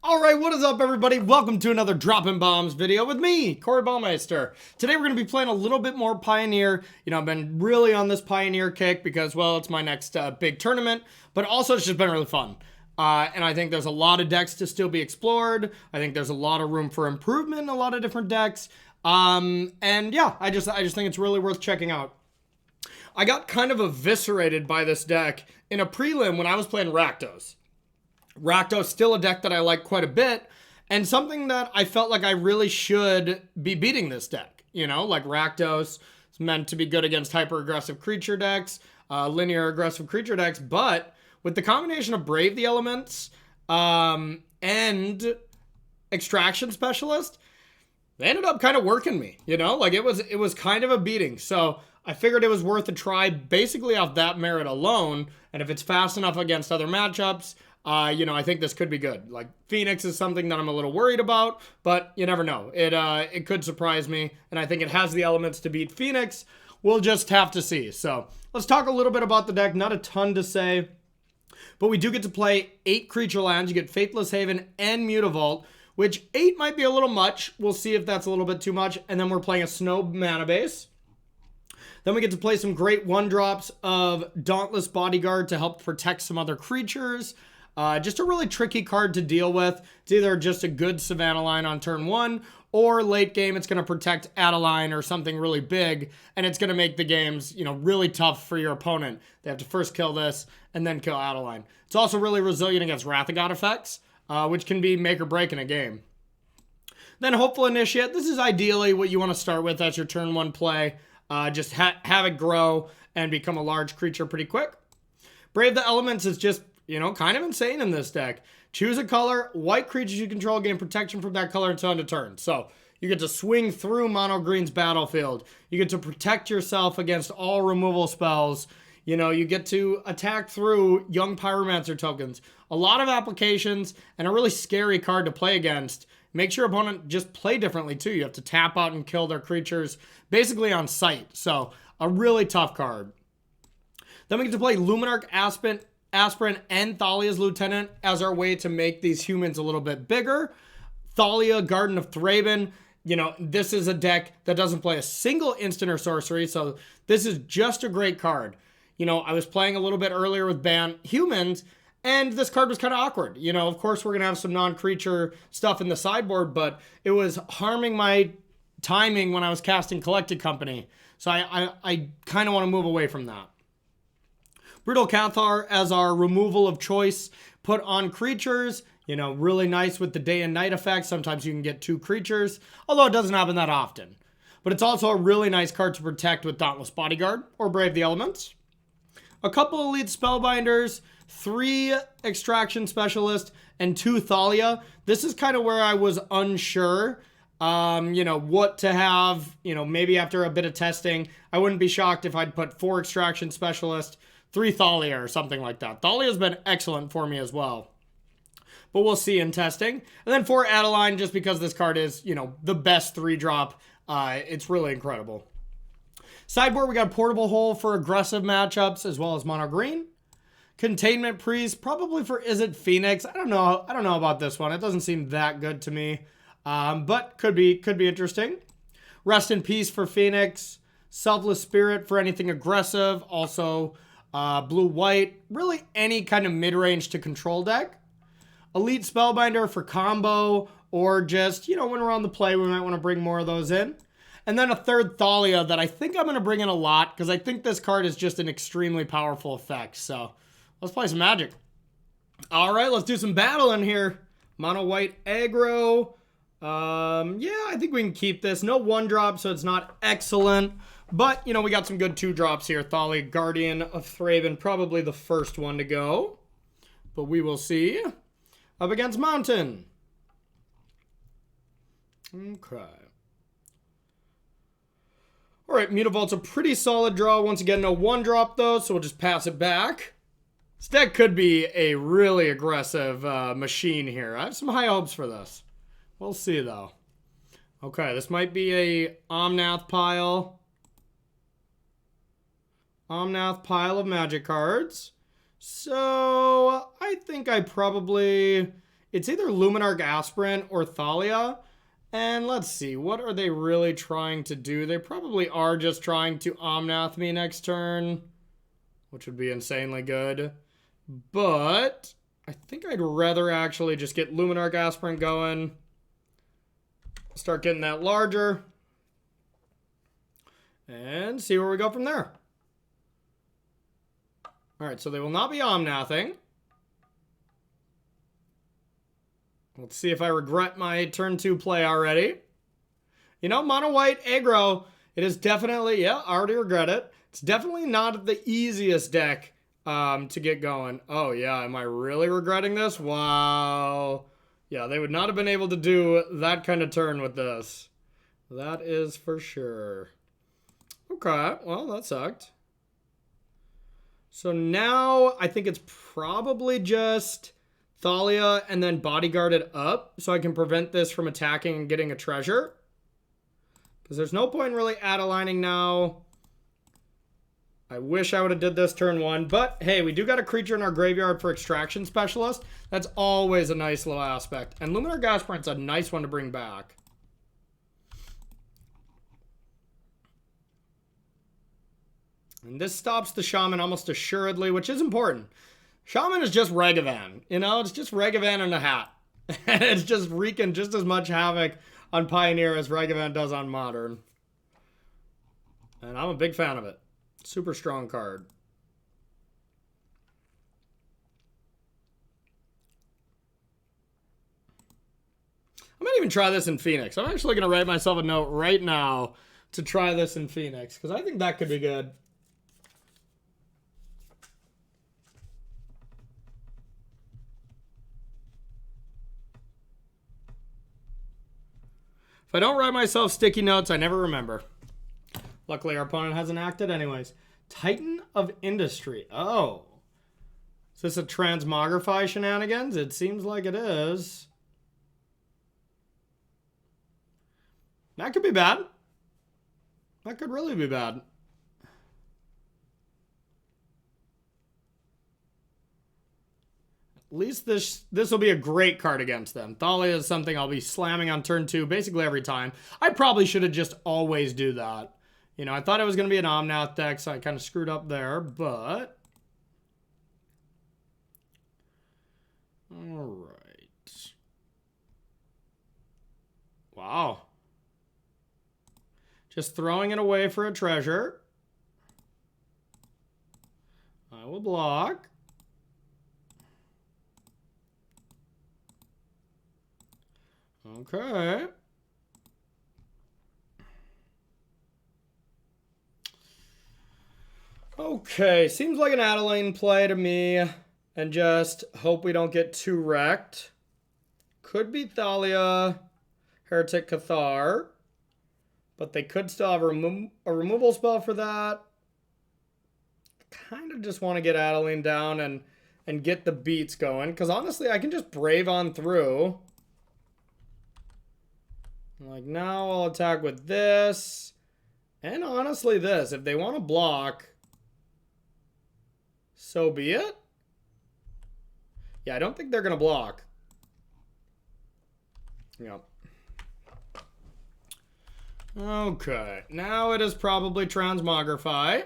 Alright, what is up everybody? Welcome to another Droppin'Baums video with me, Corey Baumeister. Today we're going to be playing a little bit more Pioneer. You know, I've been really on this Pioneer kick because, well, it's my next big tournament, but also it's just been really fun. And I think there's a lot of decks to still be explored. I think there's a lot of room for improvement in a lot of different decks. And yeah, I just think it's really worth checking out. I got kind of eviscerated by this deck in a prelim when I was playing Rakdos. Rakdos still a deck that I like quite a bit, and something that I felt like I really should be beating this deck. You know, like Rakdos is meant to be good against hyper-aggressive creature decks, linear aggressive creature decks, but with the combination of Brave the Elements and Extraction Specialist, they ended up kind of working me, you know? Like, it was kind of a beating, so I figured it was worth a try basically off that merit alone, and if it's fast enough against other matchups, you know, I think this could be good. Like, Phoenix is something that I'm a little worried about, but you never know. It could surprise me, and I think it has the elements to beat Phoenix. We'll just have to see. So, let's talk a little bit about the deck. Not a ton to say, but we do get to play 8 creature lands. You get Faithless Haven and Mutavault, which 8 might be a little much. We'll see if that's a little bit too much. And then we're playing a Snow mana base. Then we get to play some great 1-drops of Dauntless Bodyguard to help protect some other creatures. Just a really tricky card to deal with. It's either just a good Savannah line on turn 1, or late game it's going to protect Adeline or something really big, and it's going to make the games, you know, really tough for your opponent. They have to first kill this and then kill Adeline. It's also really resilient against Wrath of God effects, which can be make or break in a game. Then Hopeful Initiate. This is ideally what you want to start with as your turn 1 play. Just have it grow and become a large creature pretty quick. Brave the Elements is just, you know, kind of insane in this deck. Choose a color. White creatures you control gain protection from that color until end of turn. So you get to swing through Mono Green's battlefield. You get to protect yourself against all removal spells. You know, you get to attack through Young Pyromancer tokens. A lot of applications and a really scary card to play against. Makes your opponent just play differently too. You have to tap out and kill their creatures basically on sight. So a really tough card. Then we get to play Luminarch Aspirant and Thalia's Lieutenant as our way to make these humans a little bit bigger. Thalia, Garden of Thraben. You know, this is a deck that doesn't play a single instant or sorcery, so this is just a great card. You know, I was playing a little bit earlier with Ban Humans, and this card was kind of awkward. You know, of course, we're going to have some non-creature stuff in the sideboard, but it was harming my timing when I was casting Collected Company. So I kind of want to move away from that. Brutal Cathar as our removal of choice put on creatures. You know, really nice with the day and night effect. Sometimes you can get 2 creatures, although it doesn't happen that often. But it's also a really nice card to protect with Dauntless Bodyguard or Brave the Elements. A couple Elite Spellbinders, 3 Extraction Specialists, and 2 Thalia. This is kind of where I was unsure, you know, what to have. You know, maybe after a bit of testing, I wouldn't be shocked if I'd put 4 Extraction Specialists, 3 Thalia or something like that. Thalia's been excellent for me as well. But we'll see in testing. And then 4 Adeline, just because this card is, you know, the best 3-drop. It's really incredible. Sideboard, we got a Portable Hole for aggressive matchups as well as Mono Green. Containment Priest, probably for Is It Phoenix? I don't know about this one. It doesn't seem that good to me. But could be interesting. Rest in Peace for Phoenix. Selfless Spirit for anything aggressive. Also, blue-white, really any kind of mid-range to control deck. Elite Spellbinder for combo, or just, you know, when we're on the play, we might want to bring more of those in. And then a 3rd Thalia that I think I'm going to bring in a lot, because I think this card is just an extremely powerful effect. So, let's play some Magic. All right, let's do some battle in here. Mono-white aggro. Yeah, I think we can keep this. No 1-drop, so it's not excellent. But, you know, we got some good 2-drops here. Thalia, Guardian of Thraben, probably the first one to go. But we will see. Up against Mountain. Okay. All right, Mutavault's a pretty solid draw. Once again, no 1-drop, though, so we'll just pass it back. This deck could be a really aggressive machine here. I have some high hopes for this. We'll see, though. Okay, this might be a Omnath pile. Omnath pile of Magic cards. So I think I probably It's either Luminarch Aspirant or Thalia. And let's see, what are they really trying to do? They probably are just trying to Omnath me next turn, which would be insanely good. But I think I'd rather actually just get Luminarch Aspirant going. Start getting that larger. And see where we go from there. Alright, so they will not be Omnathing. Let's see if I regret my turn 2 play already. You know, mono white aggro, it is definitely, yeah, I already regret it. It's definitely not the easiest deck to get going. Oh, yeah, am I really regretting this? Wow. Yeah, they would not have been able to do that kind of turn with this. That is for sure. Okay, well, that sucked. So now I think it's probably just Thalia and then bodyguard it up so I can prevent this from attacking and getting a treasure. Because there's no point in really add-aligning now. I wish I would have did this turn 1. But hey, we do got a creature in our graveyard for Extraction Specialist. That's always a nice little aspect. And Luminarch Aspirant's a nice one to bring back. And this stops the Shaman almost assuredly, which is important. Shaman is just Regavan. You know, it's just Regavan in a hat. And it's just wreaking just as much havoc on Pioneer as Regavan does on Modern. And I'm a big fan of it. Super strong card. I might even try this in Phoenix. I'm actually going to write myself a note right now to try this in Phoenix, because I think that could be good. If I don't write myself sticky notes, I never remember. Luckily, our opponent hasn't acted anyways. Titan of Industry. Oh. Is this a Transmogrify shenanigans? It seems like it is. That could be bad. That could really be bad. At least this will be a great card against them. Thalia is something I'll be slamming on turn 2 basically every time. I probably should have just always do that. You know, I thought it was going to be an Omnath deck, so I kind of screwed up there, but... Alright. Wow. Just throwing it away for a treasure. I will block. Okay. Okay, seems like an Adeline play to me. And just hope we don't get too wrecked. Could be Thalia, Heretic Cathar. But they could still have a removal spell for that. Kind of just want to get Adeline down and get the beats going. Because honestly, I can just Brave on through. Like, now I'll attack with this. And honestly this. If they want to block, so be it. Yeah, I don't think they're going to block. Yep. Okay. Now it is probably Transmogrify.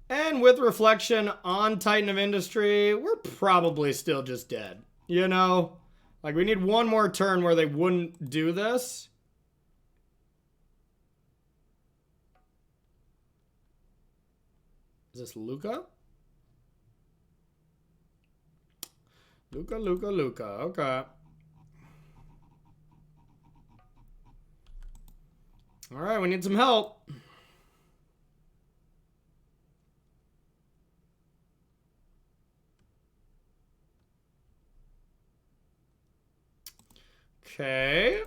And with Reflection on Titan of Industry, we're probably still just dead. You know? Like, we need one more turn where they wouldn't do this. Is this Luca? Luca. Okay. All right, we need some help. Okay.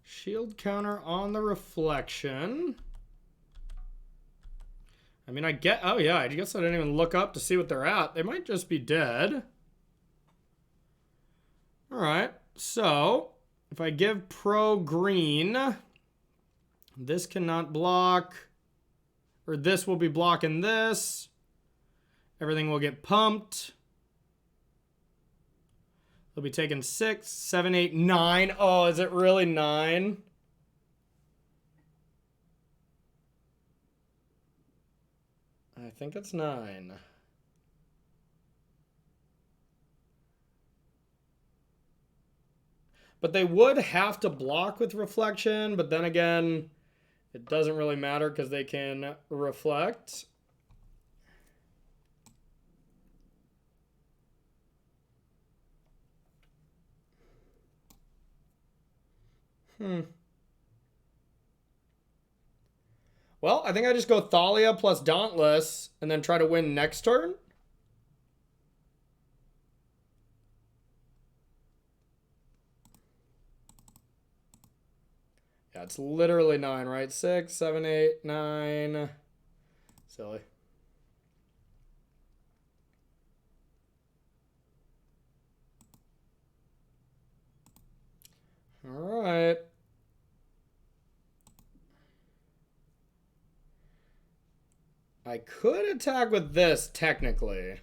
Shield counter on the Reflection. I mean, oh yeah, I guess I didn't even look up to see what they're at. They might just be dead. All right, so if I give pro green, this cannot block. Or this will be blocking this. Everything will get pumped. They'll be taking 6, 7, 8, 9. Oh, is it really 9? I think it's 9. But they would have to block with reflection, but then again, it doesn't really matter because they can reflect. Well, I think I just go Thalia plus Dauntless and then try to win next turn. Yeah, it's literally 9, right? 6, 7, 8, 9. Silly. All right. I could attack with this, technically.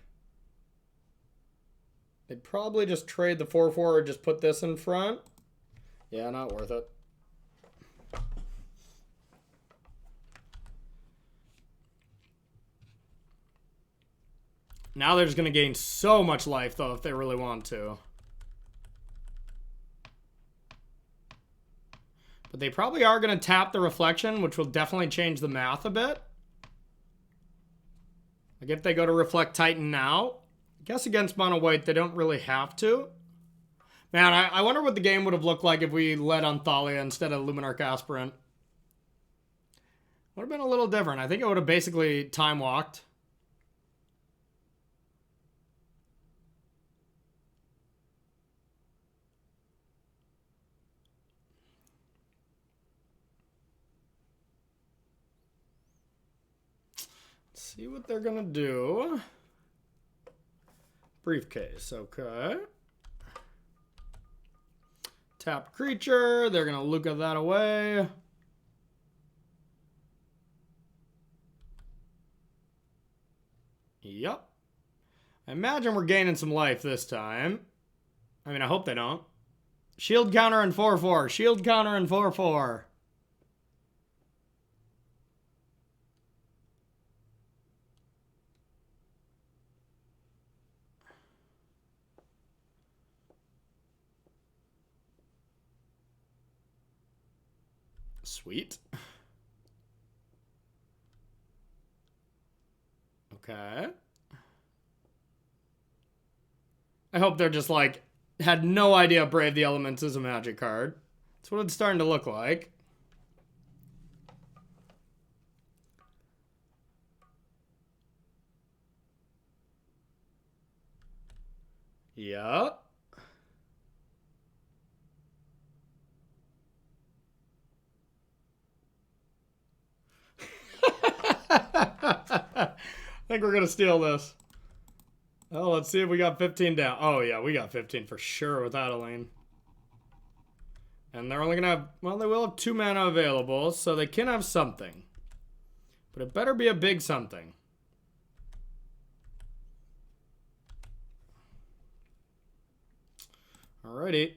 They'd probably just trade the 4-4 or just put this in front. Yeah, not worth it. Now they're just going to gain so much life, though, if they really want to. But they probably are going to tap the reflection, which will definitely change the math a bit. Like if they go to Reflect Titan now, I guess against mono white, they don't really have to. Man, I wonder what the game would have looked like if we led on Thalia instead of Luminarch Aspirant. Would have been a little different. I think it would have basically time walked. See what they're gonna do. Briefcase, okay. Tap creature, they're gonna Luca that away. Yep. I imagine we're gaining some life this time. I mean, I hope they don't. Shield counter and 4-4. Shield counter and 4-4. Sweet. Okay. I hope they're just like, had no idea Brave the Elements is a magic card. That's what it's starting to look like. Yeah. I think we're going to steal this. Oh, let's see if we got 15 down. Oh, yeah, we got 15 for sure with Adeline. And they're only going to have, well, they will have 2 mana available, so they can have something. But it better be a big something. Alrighty.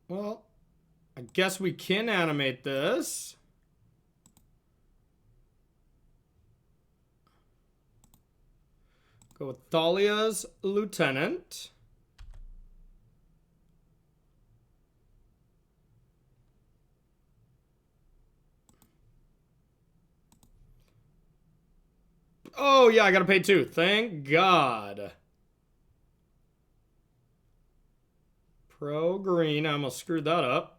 Well, I guess we can animate this. Go with Thalia's Lieutenant. Oh, yeah, I gotta pay 2. Thank God. Pro green. I almost screwed that up.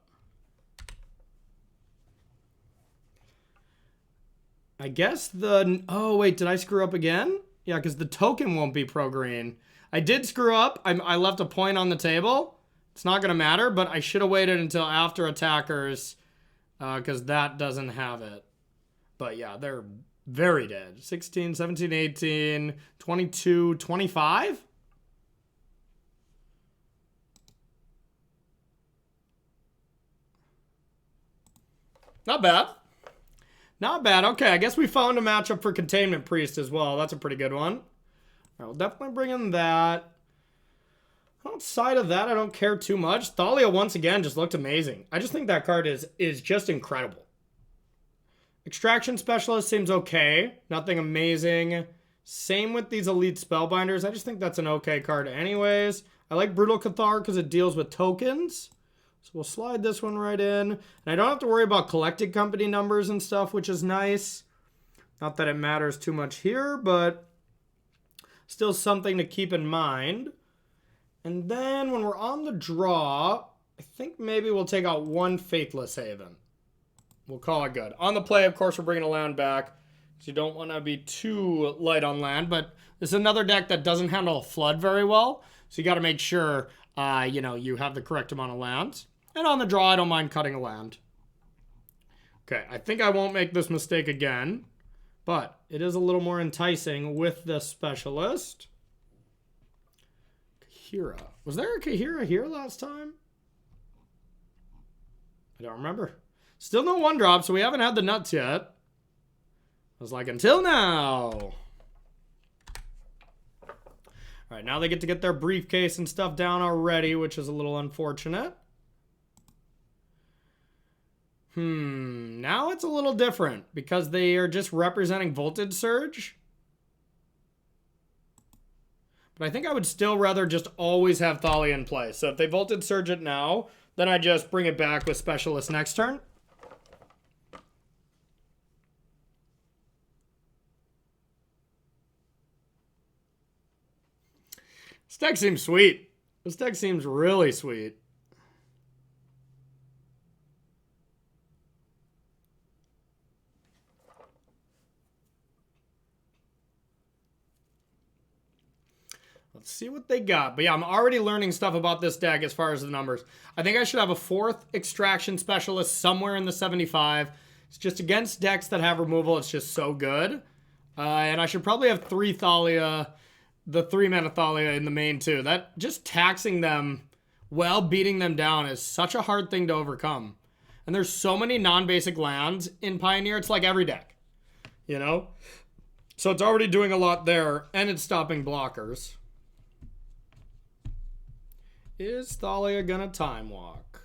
I guess the... Oh, wait, did I screw up again? Yeah, because the token won't be pro green. I did screw up. I left a point on the table. It's not going to matter, but I should have waited until after attackers because that doesn't have it. But yeah, they're Very dead. 16, 17, 18, 22, 25? Not bad. Not bad. Okay, I guess we found a matchup for Containment Priest as well. That's a pretty good one. All right, we'll definitely bring in that. Outside of that, I don't care too much. Thalia, once again, just looked amazing. I just think that card is just incredible. Extraction Specialist seems okay. Nothing amazing. Same with these Elite Spellbinders. I just think that's an okay card anyways. I like Brutal Cathar because it deals with tokens. So we'll slide this one right in. And I don't have to worry about collected company numbers and stuff, which is nice. Not that it matters too much here, but still something to keep in mind. And then when we're on the draw, I think maybe we'll take out one Faithless Haven. We'll call it good. On the play, of course, we're bringing a land back. So you don't want to be too light on land. But this is another deck that doesn't handle a flood very well. So you got to make sure, you know, you have the correct amount of lands. And on the draw, I don't mind cutting a land. Okay, I think I won't make this mistake again. But it is a little more enticing with the Specialist. Kahira. Was there a Kahira here last time? I don't remember. Still no one drop, so we haven't had the nuts yet. I was like, until now. All right, now they get to get their briefcase and stuff down already, which is a little unfortunate. Now it's a little different because they are just representing Voltage Surge. But I think I would still rather just always have Thalia in play. So if they Voltage Surge it now, then I just bring it back with Specialist next turn. This deck seems sweet. This deck seems really sweet. Let's see what they got. But yeah, I'm already learning stuff about this deck as far as the numbers. I think I should have a 4th Extraction Specialist somewhere in the 75. It's just against decks that have removal. It's just so good. And I should probably have 3 Thalia, the 3-mana Thalia in the main too. That just taxing them while beating them down is such a hard thing to overcome. And there's so many non-basic lands in Pioneer. It's like every deck, you know? So it's already doing a lot there, and it's stopping blockers. Is Thalia gonna Time Walk?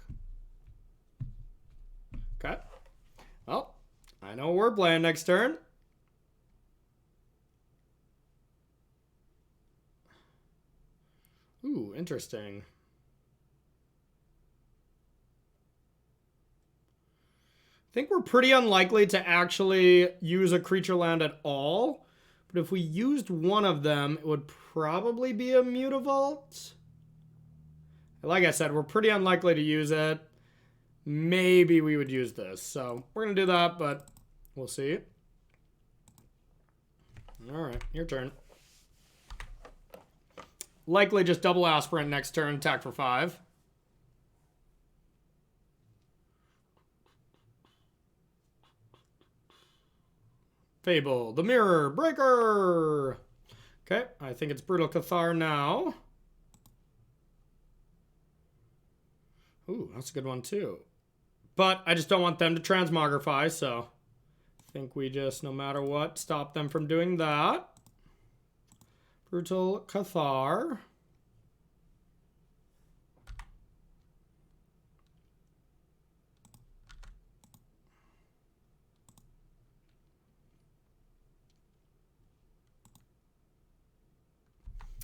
Okay. Well, I know we're playing next turn. Ooh, interesting. I think we're pretty unlikely to actually use a creature land at all. But if we used one of them, it would probably be a Mutavault. Like I said, we're pretty unlikely to use it. Maybe we would use this. So we're going to do that, but we'll see. All right, your turn. Likely just double Aspirant next turn, attack for 5. Fable, the Mirror Breaker. Okay, I think it's Brutal Cathar now. Ooh, that's a good one too. But I just don't want them to Transmogrify, so I think we just, no matter what, stop them from doing that. Brutal Cathar.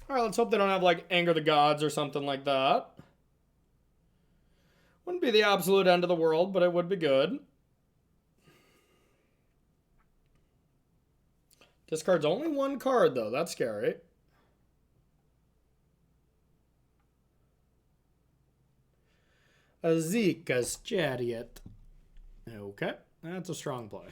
All right, let's hope they don't have, like, Anger the Gods or something like that. Wouldn't be the absolute end of the world, but it would be good. Discard's only 1 card, though. That's scary. Azeka's Chariot. Okay, that's a strong play.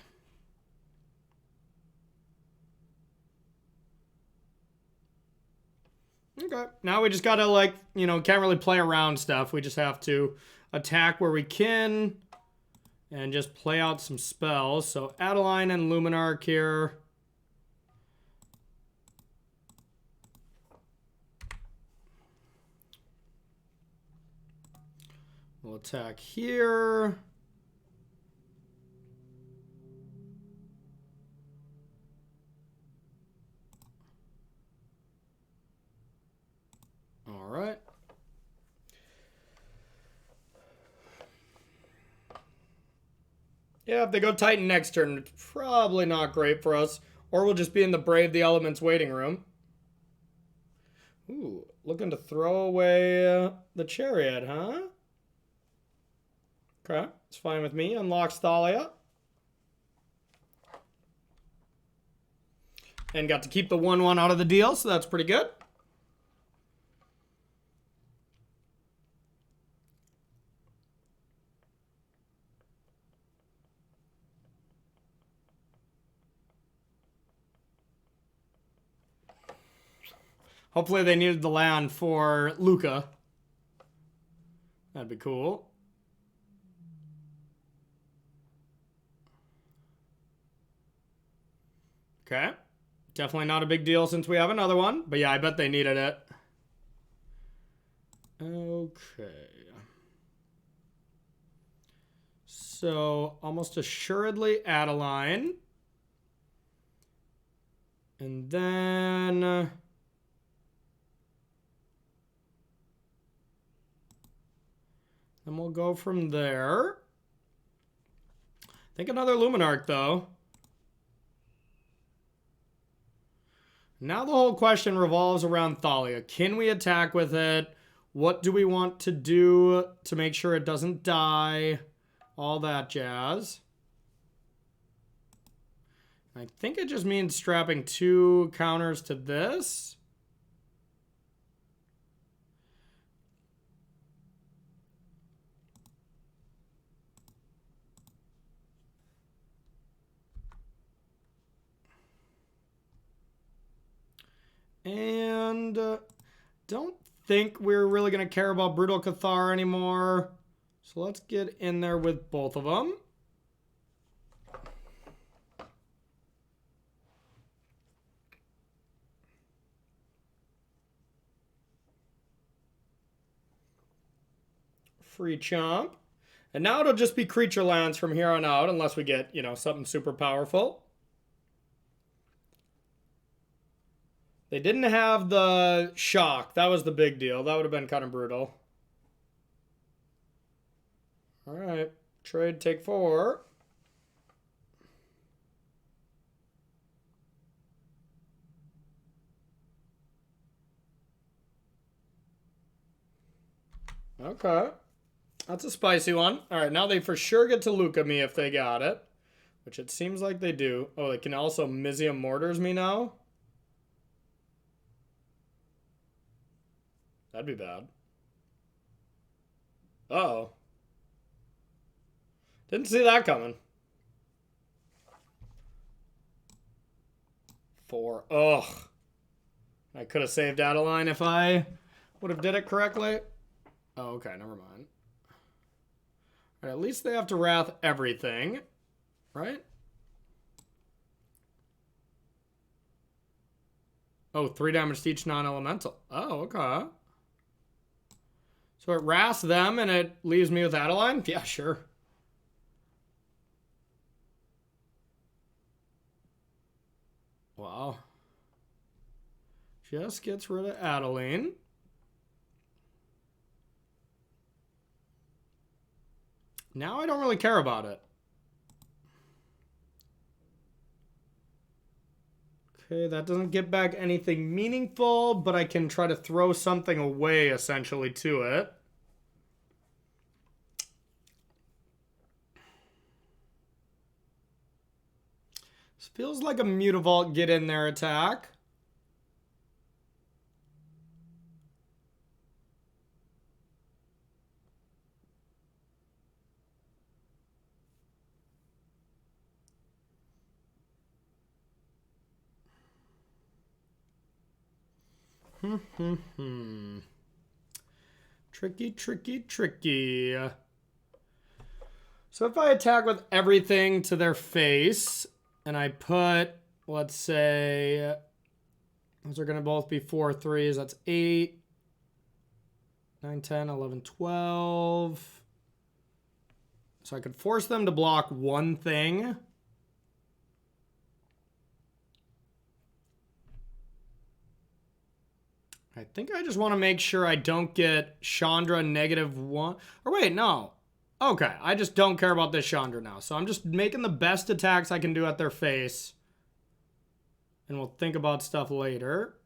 Okay, now we just gotta, like, you know, can't really play around stuff. We just have to attack where we can and just play out some spells. So Adeline and Luminarch here. We'll attack here. All right. Yeah, if they go Titan next turn, it's probably not great for us. Or we'll just be in the Brave the Elements waiting room. Ooh, looking to throw away the Chariot, huh? Okay, it's fine with me. Unlocks Thalia. And got to keep the 1/1 out of the deal, so that's pretty good. Hopefully they needed the land for Luca. That'd be cool. Okay. Definitely not a big deal since we have another one. But yeah, I bet they needed it. Okay. So, almost assuredly Adeline. And then... then we'll go from there. I think another Luminarch, though. Now the whole question revolves around Thalia. Can we attack with it? What do we want to do to make sure it doesn't die? All that jazz. I think it just means strapping 2 counters to this. And don't think we're really going to care about Brutal Cathar anymore. So let's get in there with both of them. Free chomp. And now it'll just be creature lands from here on out unless we get, you know, something super powerful. They didn't have the shock. That was the big deal. That would have been kind of brutal. All right. Trade, take 4. Okay. That's a spicy one. All right, now they for sure get to Luca me if they got it. Which it seems like they do. Oh, they can also Mizium Mortars me now? That'd be bad. Uh-oh. Didn't see that coming. 4. Ugh. I could have saved Adeline if I would have did it correctly. Oh, okay, never mind. All right, at least they have to Wrath everything, right? Oh, 3 damage to each non-elemental. Oh, okay. So it wraths them and it leaves me with Adeline? Yeah, sure. Wow. Just gets rid of Adeline. Now I don't really care about it. Okay, that doesn't get back anything meaningful, but I can try to throw something away, essentially, to it. This feels like a Mutavault get in there attack. Tricky, tricky, tricky. So if I attack with everything to their face, and I put, let's say, those are going to both be 4/3s. That's 8, 9, 10, 11, 12. So I could force them to block one thing. I think I just want to make sure I don't get Chandra -1. Or wait, no. Okay, I just don't care about this Chandra now. So I'm just making the best attacks I can do at their face. And we'll think about stuff later.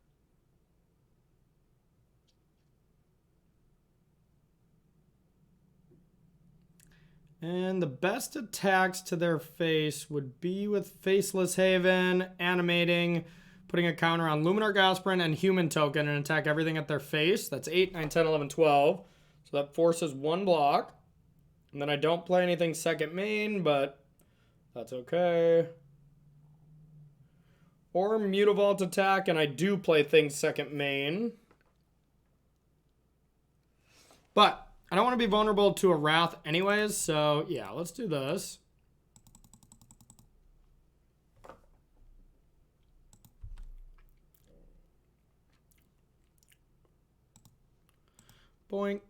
And the best attacks to their face would be with Faceless Haven, animating, putting a counter on Luminarch Aspirant and Human Token and attack everything at their face. That's 8, 9, 10, 11, 12. So that forces one block. And then I don't play anything second main, but that's okay. Or Mutavault attack, and I do play things second main. But I don't want to be vulnerable to a Wrath anyways, so yeah, let's do this. Boink.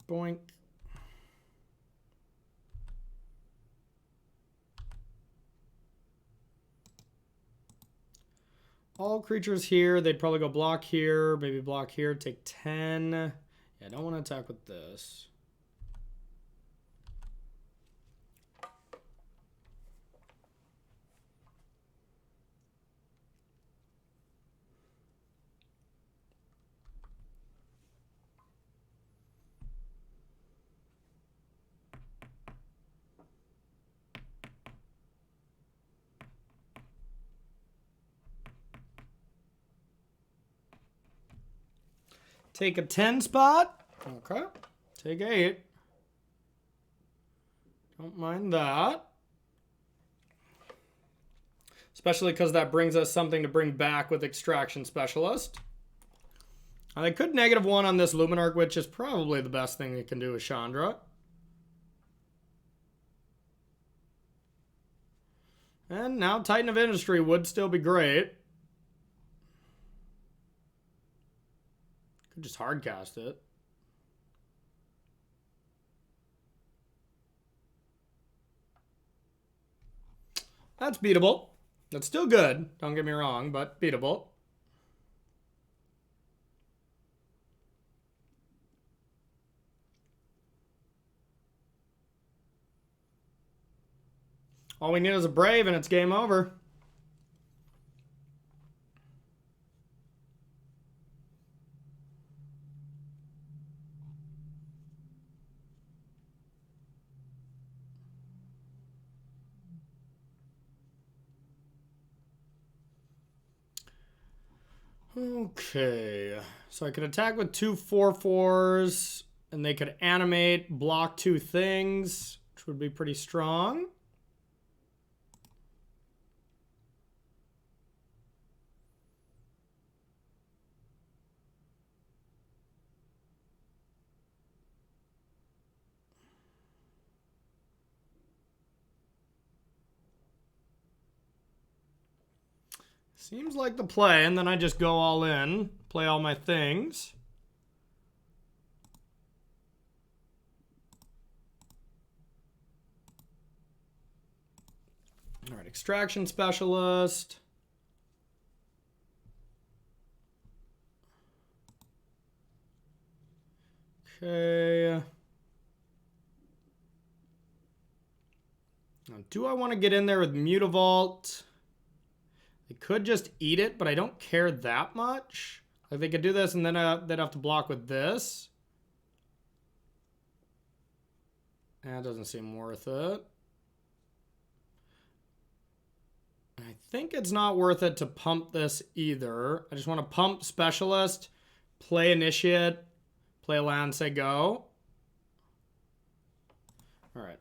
Boink. All creatures here, they'd probably go block here, maybe block here, take 10. Yeah, I don't want to attack with this. Take a 10 spot. Okay. Take 8. Don't mind that. Especially because that brings us something to bring back with Extraction Specialist. They could -1 on this Luminarch, which is probably the best thing they can do with Chandra. And now Titan of Industry would still be great. Could just hardcast it. That's beatable. That's still good, don't get me wrong, but beatable. All we need is a Brave and it's game over. Okay, so I could attack with 2 4/4s, and they could animate, block 2 things, which would be pretty strong. Seems like the play, and then I just go all in, play all my things. All right, Extraction Specialist. Okay. Now, do I want to get in there with Mutavault? They could just eat it, but I don't care that much. Like they could do this and then they'd have to block with this. That doesn't seem worth it. I think it's not worth it to pump this either. I just want to pump Specialist, play Initiate, play land, say go. All right.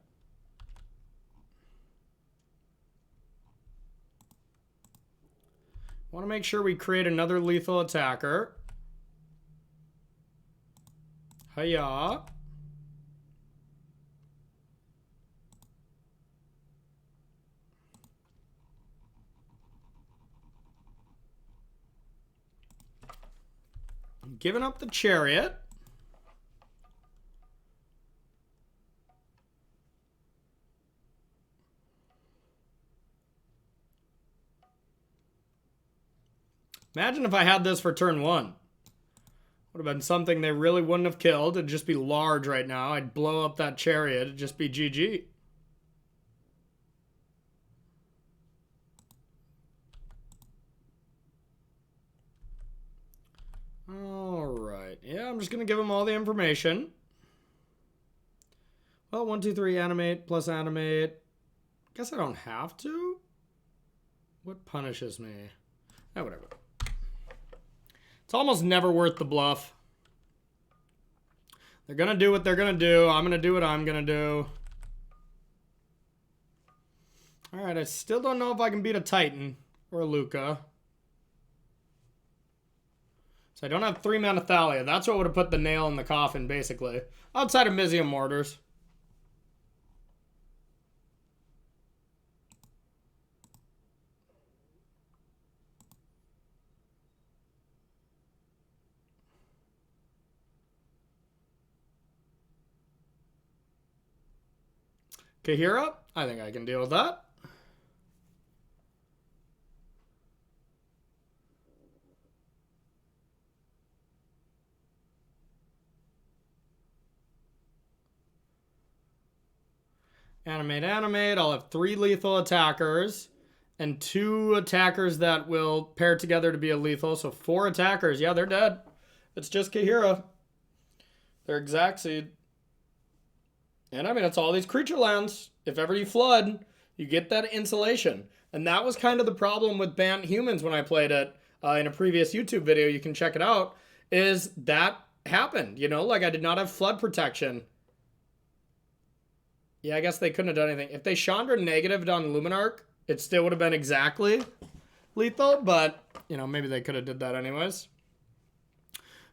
Want to make sure we create another lethal attacker. Hiya. giving up the Chariot. Imagine if I had this for turn 1. Would have been something they really wouldn't have killed. It'd just be large right now. I'd blow up that Chariot. It'd just be GG. Alright. Yeah, I'm just going to give them all the information. Well, 1, 2, 3, animate plus animate. Guess I don't have to. What punishes me? Oh, whatever. It's almost never worth the bluff. They're going to do what they're going to do. I'm going to do what I'm going to do. Alright, I still don't know if I can beat a Titan or a Luca. So I don't have 3-mana Thalia. That's what would have put the nail in the coffin, basically. Outside of Mizium Mortars. Kahira? I think I can deal with that. Animate, animate. I'll have 3 lethal attackers and 2 attackers that will pair together to be a lethal. So 4 attackers. Yeah, they're dead. It's just Kahira. They're exact seed. And I mean, it's all these creature lands. If ever you flood, you get that insulation. And that was kind of the problem with Bant Humans when I played it in a previous YouTube video. You can check it out. Is that happened? You know, like I did not have flood protection. Yeah, I guess they couldn't have done anything. If they Chandra negatived on Luminarch, it still would have been exactly lethal. But, you know, maybe they could have did that anyways.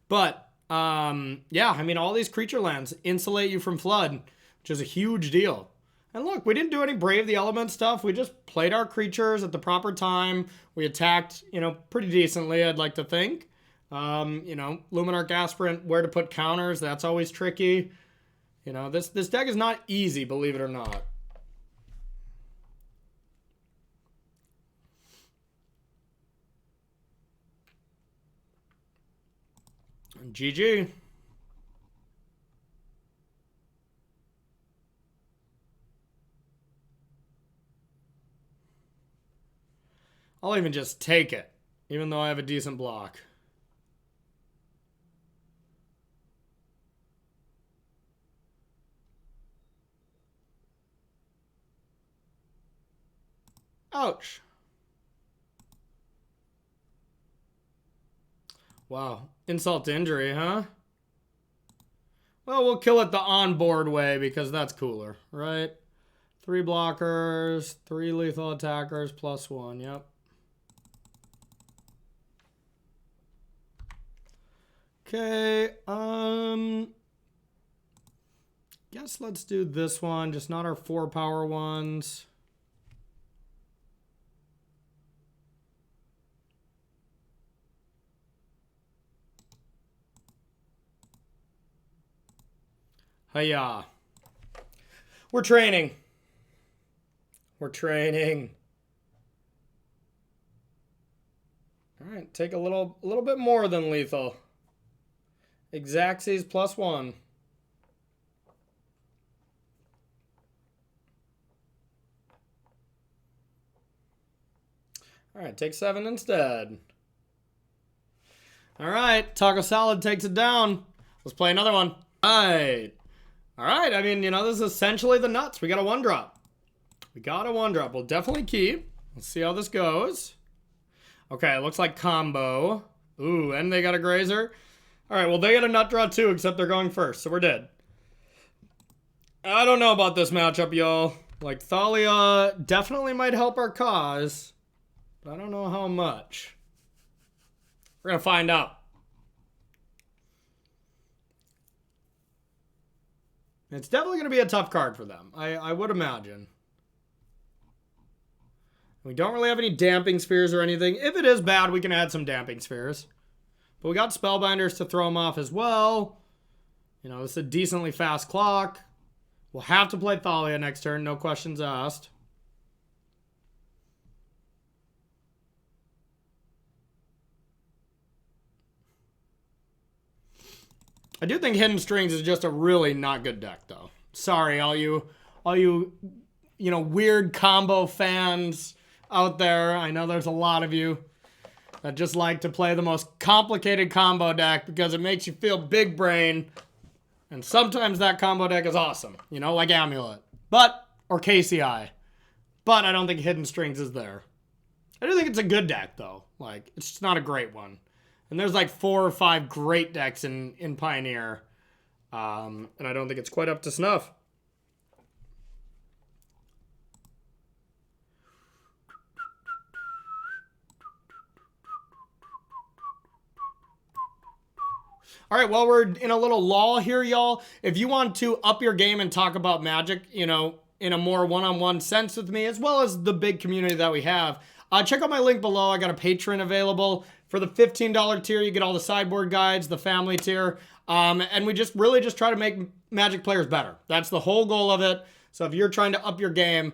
But, yeah, I mean, all these creature lands insulate you from flood, which is a huge deal. And look, we didn't do any Brave the Element stuff. We just played our creatures at the proper time. We attacked, you know, pretty decently, I'd like to think. You know, Luminarch Aspirant, where to put counters, that's always tricky. You know, this deck is not easy, believe it or not. GG. I'll even just take it, even though I have a decent block. Ouch. Wow. Insult to injury, huh? Well, we'll kill it the on-board way because that's cooler, right? 3 blockers, 3 lethal attackers, +1, yep. Okay, guess let's do this one, just not our 4 power ones. Hiya. We're training. We're training. All right, take a little bit more than lethal. Exacxies +1. All right, take 7 instead. All right, Taco Salad takes it down. Let's play another one. All right, I mean, you know, this is essentially the nuts. We got a 1-drop. We got a 1-drop. We'll definitely keep. Let's see how this goes. Okay, it looks like combo. Ooh, and they got a grazer. All right, well, they got a nut draw too, except they're going first, so we're dead. I don't know about this matchup, y'all. Like, Thalia definitely might help our cause, but I don't know how much. We're going to find out. It's definitely going to be a tough card for them, I would imagine. We don't really have any damping spheres or anything. If it is bad, we can add some damping spheres. But we got Spellbinders to throw them off as well. You know, this is a decently fast clock. We'll have to play Thalia next turn, no questions asked. I do think Hidden Strings is just a really not good deck, though. Sorry, all you know, weird combo fans out there. I know there's a lot of you that just like to play the most complicated combo deck because it makes you feel big brain. And sometimes that combo deck is awesome, you know, like Amulet. Or KCI. But I don't think Hidden Strings is there. I do think it's a good deck, though. Like, it's just not a great one. And there's like 4 or 5 great decks in Pioneer. And I don't think it's quite up to snuff. All right, well, we're in a little lull here, y'all. If you want to up your game and talk about Magic, you know, in a more one-on-one sense with me, as well as the big community that we have, check out my link below. I got a Patreon available. For the $15 tier, you get all the sideboard guides, the family tier, and we just really just try to make Magic players better. That's the whole goal of it. So if you're trying to up your game,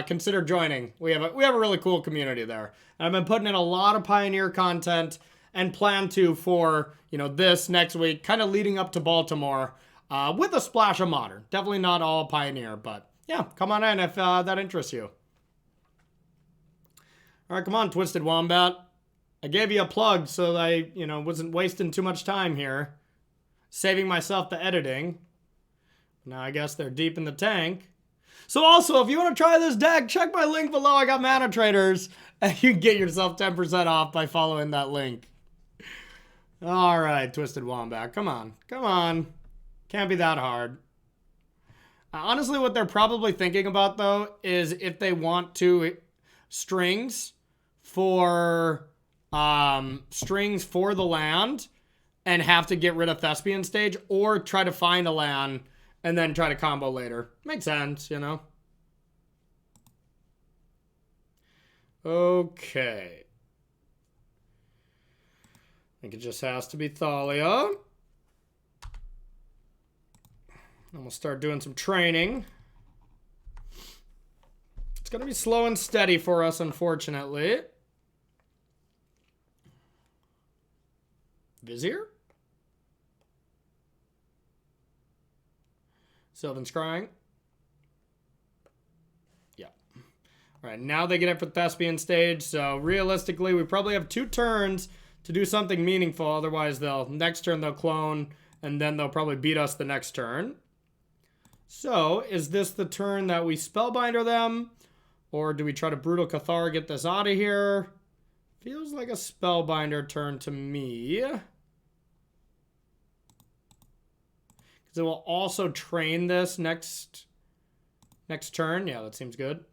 consider joining. We have a really cool community there. And I've been putting in a lot of Pioneer content and plan to for, you know, this next week, kind of leading up to Baltimore, with a splash of Modern. Definitely not all Pioneer, but yeah, come on in if that interests you. All right, come on, Twisted Wombat. I gave you a plug so that I, you know, wasn't wasting too much time here. Saving myself the editing. Now I guess they're deep in the tank. So also, if you want to try this deck, check my link below. I got Mana Traders. And you can get yourself 10% off by following that link. All right, Twisted Wombat. Come on. Come on. Can't be that hard. Honestly, what they're probably thinking about, though, is if they want to strings for the land and have to get rid of Thespian Stage, or try to find a land and then try to combo later. Makes sense, you know? Okay. I think it just has to be Thalia. And we'll start doing some training. It's going to be slow and steady for us, unfortunately. Vizier? Sylvan Scrying? Yeah. All right, now they get it for Thespian Stage, so realistically, we probably have 2 turns to do something meaningful. Otherwise, next turn they'll clone, and then they'll probably beat us the next turn. So, is this the turn that we Spellbinder them? Or do we try to Brutal Cathar, get this out of here? Feels like a Spellbinder turn to me. Because it will also train this next turn. Yeah, that seems good.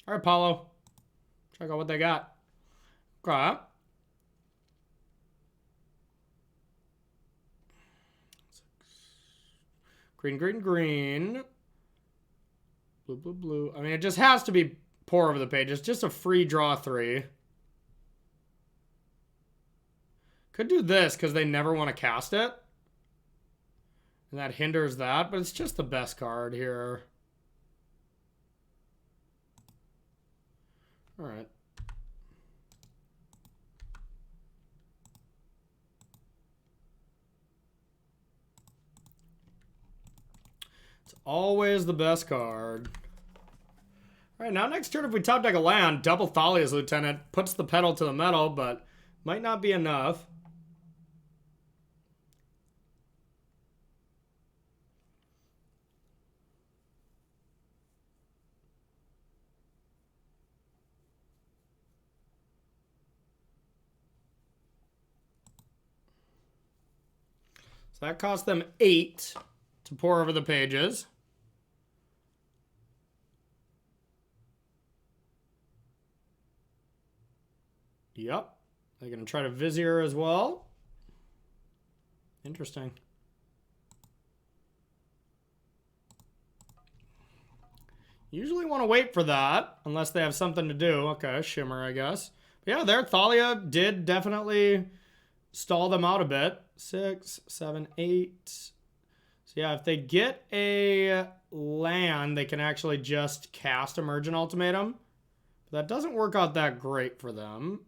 All right, Paulo. Check out what they got. Okay. Green, green, green. Blue, blue, blue. I mean, it just has to be pour over the page. It's just a free draw 3. Could do this because they never want to cast it. And that hinders that, but it's just the best card here. All right. It's always the best card. All right, now next turn, if we top deck a land, double Thalia's Lieutenant puts the pedal to the metal, but might not be enough. So that cost them 8 to pour over the pages. Yep. They're going to try to Vizier as well. Interesting. Usually want to wait for that, unless they have something to do. Okay, Shimmer, I guess. But yeah, there, Thalia did definitely stall them out a bit. 6, 7, 8. So yeah, if they get a land, they can actually just cast Emergent Ultimatum. But that doesn't work out that great for them.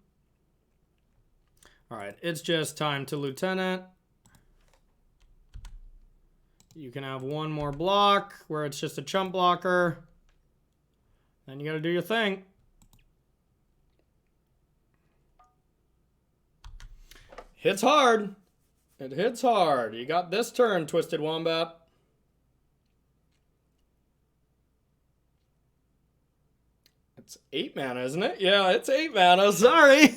All right, it's just time to Lieutenant. You can have one more block where it's just a chump blocker. Then you got to do your thing. Hits hard. It hits hard. You got this turn, Twisted Wombat. It's 8 mana, isn't it? Yeah, it's 8 mana. Sorry.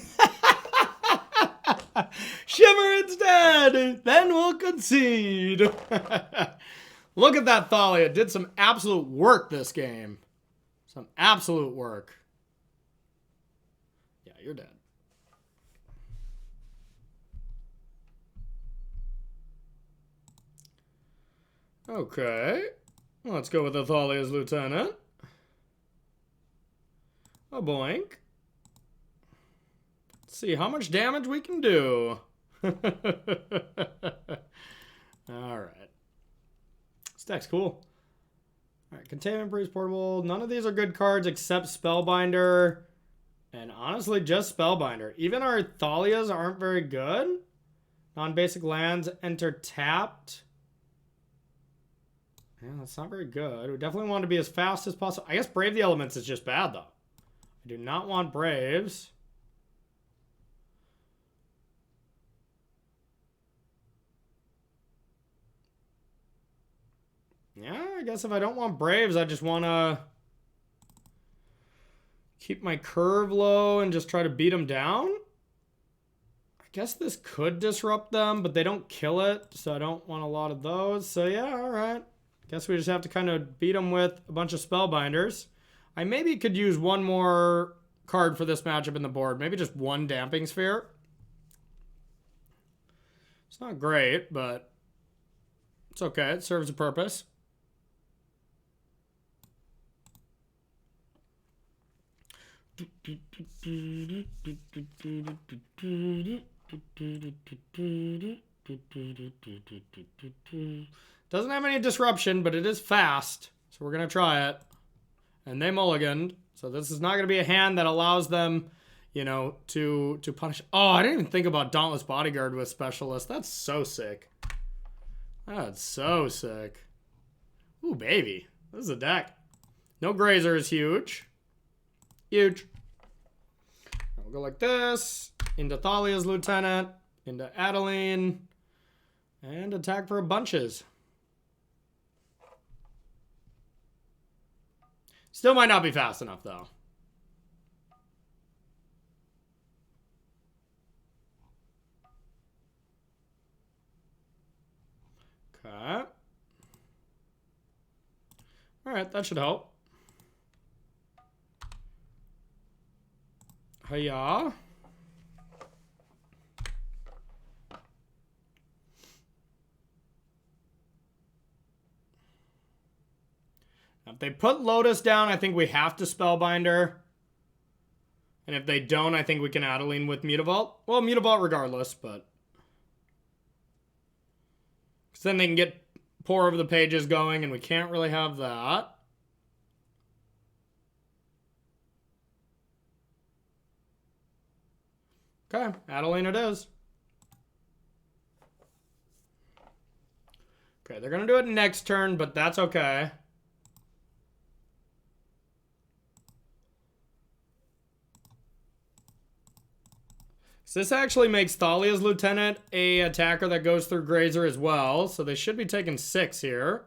Shimmer instead. Then we'll concede. Look at that Thalia. Did some absolute work this game. Some absolute work. Yeah, you're dead. Okay. Let's go with Athalia's Lieutenant. A boink. Let's see how much damage we can do. Alright. This deck's cool. Alright, Containment Priest Portable. None of these are good cards except Spellbinder. And honestly, just Spellbinder. Even our Thalias aren't very good. Non-basic lands enter tapped. Yeah, that's not very good. We definitely want to be as fast as possible. I guess Brave the Elements is just bad, though. I do not want Braves. Yeah, I guess if I don't want Braves, I just want to keep my curve low and just try to beat them down. I guess this could disrupt them, but they don't kill it, so I don't want a lot of those. So yeah, all right. Guess we just have to kind of beat them with a bunch of Spellbinders. I maybe could use one more card for this matchup in the board. Maybe just one Damping Sphere. It's not great, but it's okay. It serves a purpose. Doesn't have any disruption, but it is fast. So we're going to try it. And they mulliganed. So this is not going to be a hand that allows them, you know, to punish. Oh, I didn't even think about Dauntless Bodyguard with Specialist. That's so sick. That's so sick. Ooh, baby. This is a deck. No Grazer is huge. Huge. We'll go like this. Into Thalia's Lieutenant. Into Adeline. And attack for bunches. Still might not be fast enough, though. Okay. All right, that should help. Hiya. If they put Lotus down, I think we have to Spellbinder. And if they don't, I think we can Adeline with Mutavault. Well, Mutavault regardless, but... because then they can get Pour Over the Pages going, and we can't really have that. Okay, Adeline it is. Okay, they're going to do it next turn, but that's okay. So this actually makes Thalia's Lieutenant a attacker that goes through Grazer as well. So they should be taking 6 here.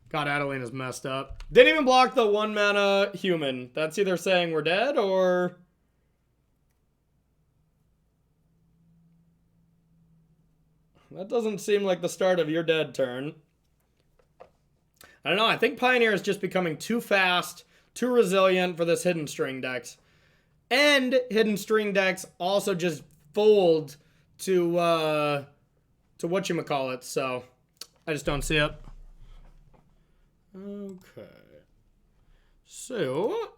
God, Adeline is messed up. Didn't even block the 1 mana human. That's either saying we're dead or... that doesn't seem like the start of your dead turn. I don't know. I think Pioneer is just becoming too fast, too resilient for this Hidden String decks. And Hidden String decks also just fold to whatchamacallit, so I just don't see it. Okay. So,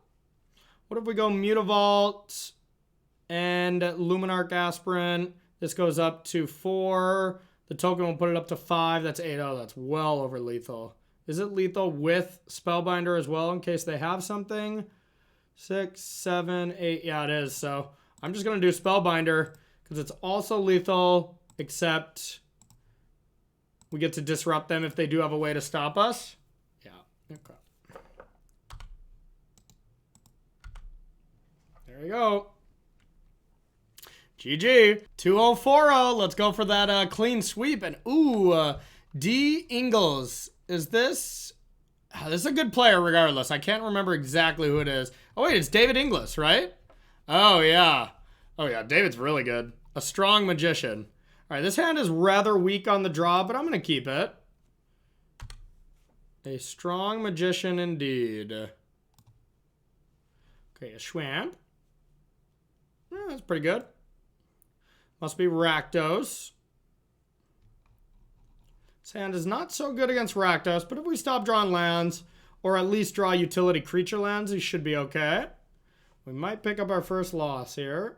what if we go Mutavault and Luminarch Aspirant? This goes up to 4. The token will put it up to 5. That's 8. Oh, that's well over lethal. Is it lethal with Spellbinder as well in case they have something? 6, 7, 8. Yeah, it is. So I'm just going to do Spellbinder because it's also lethal, except we get to disrupt them if they do have a way to stop us. Yeah. Okay. There we go. GG. 2040. Let's go for that clean sweep. And ooh, D. Ingles. Is this... this is a good player regardless. I can't remember exactly who it is. Oh, wait, it's David Inglis, right? Oh, yeah. Oh, yeah, David's really good. A strong magician. All right, this hand is rather weak on the draw, but I'm going to keep it. A strong magician indeed. Okay, a Schwamp. That's pretty good. Must be Rakdos. This hand is not so good against Rakdos, but if we stop drawing lands, or at least draw utility creature lands, he should be okay. We might pick up our first loss here.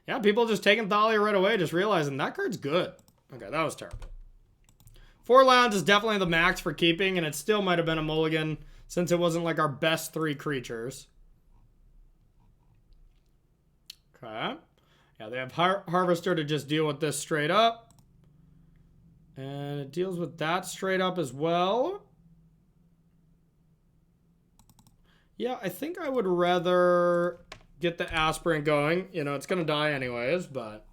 Yeah, people just taking Thalia right away, just realizing that card's good. Okay, that was terrible. 4 lands is definitely the max for keeping, and it still might have been a mulligan, since it wasn't like our best 3 creatures. Okay. Yeah, they have Harvester to just deal with this straight up. And it deals with that straight up as well. Yeah, I think I would rather get the Aspirant going. You know, it's going to die anyways, but...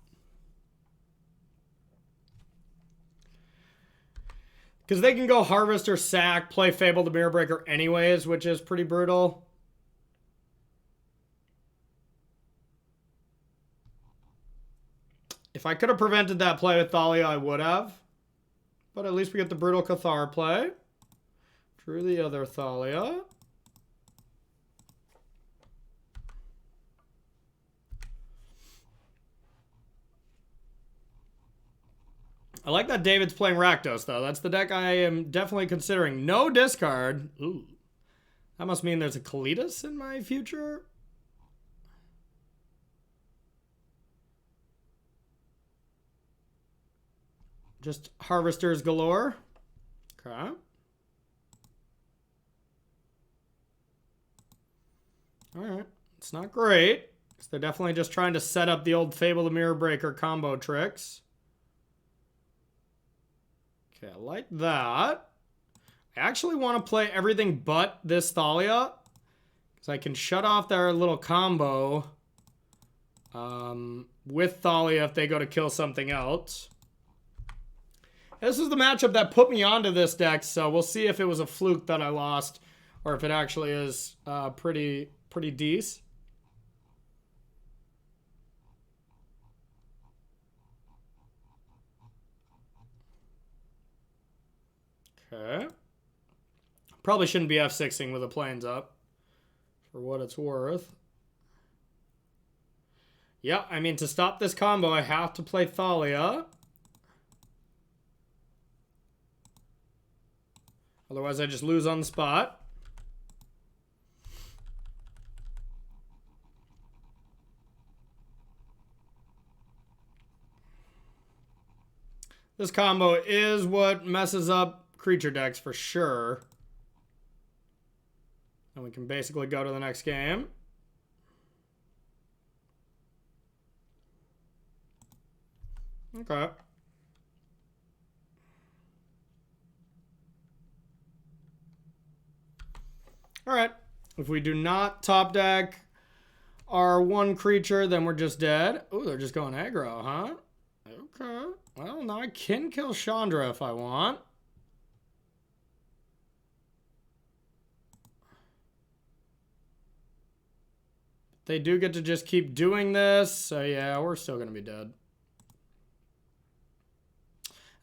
because they can go Harvest or Sack, play Fable the Mirror Breaker anyways, which is pretty brutal. If I could have prevented that play with Thalia, I would have. But at least we get the Brutal Cathar play. Drew the other Thalia. I like that David's playing Rakdos, though. That's the deck I am definitely considering. No discard. Ooh. That must mean there's a Kalitas in my future. Just Harvesters galore. Okay. Alright. It's not great. They're definitely just trying to set up the old Fable the Mirror Breaker combo tricks. Okay, I like that. I actually want to play everything but this Thalia, because I can shut off their little combo with Thalia if they go to kill something else. This is the matchup that put me onto this deck, so we'll see if it was a fluke that I lost or if it actually is pretty decent. Okay. Probably shouldn't be F6ing with the planes up, for what it's worth. Yeah, I mean, to stop this combo, I have to play Thalia. Otherwise, I just lose on the spot. This combo is what messes up creature decks for sure. And we can basically go to the next game. Okay. Alright. If we do not top deck our one creature, then we're just dead. Ooh, they're just going aggro, huh? Okay. Well, now I can kill Chandra if I want. They do get to just keep doing this. So yeah, we're still going to be dead.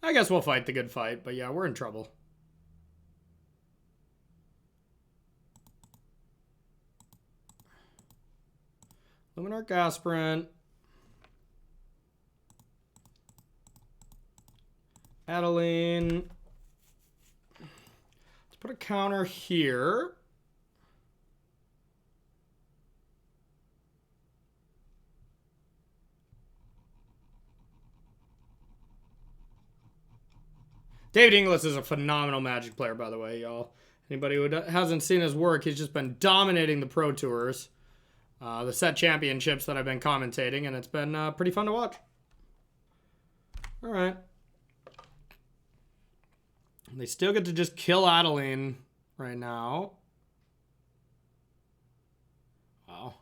I guess we'll fight the good fight. But yeah, we're in trouble. Luminarch Aspirant. Adeline. Let's put a counter here. David Inglis is a phenomenal Magic player, by the way, y'all. Anybody who hasn't seen his work, he's just been dominating the Pro Tours, the set championships that I've been commentating, and it's been pretty fun to watch. All right. They still get to just kill Adeline right now. Wow.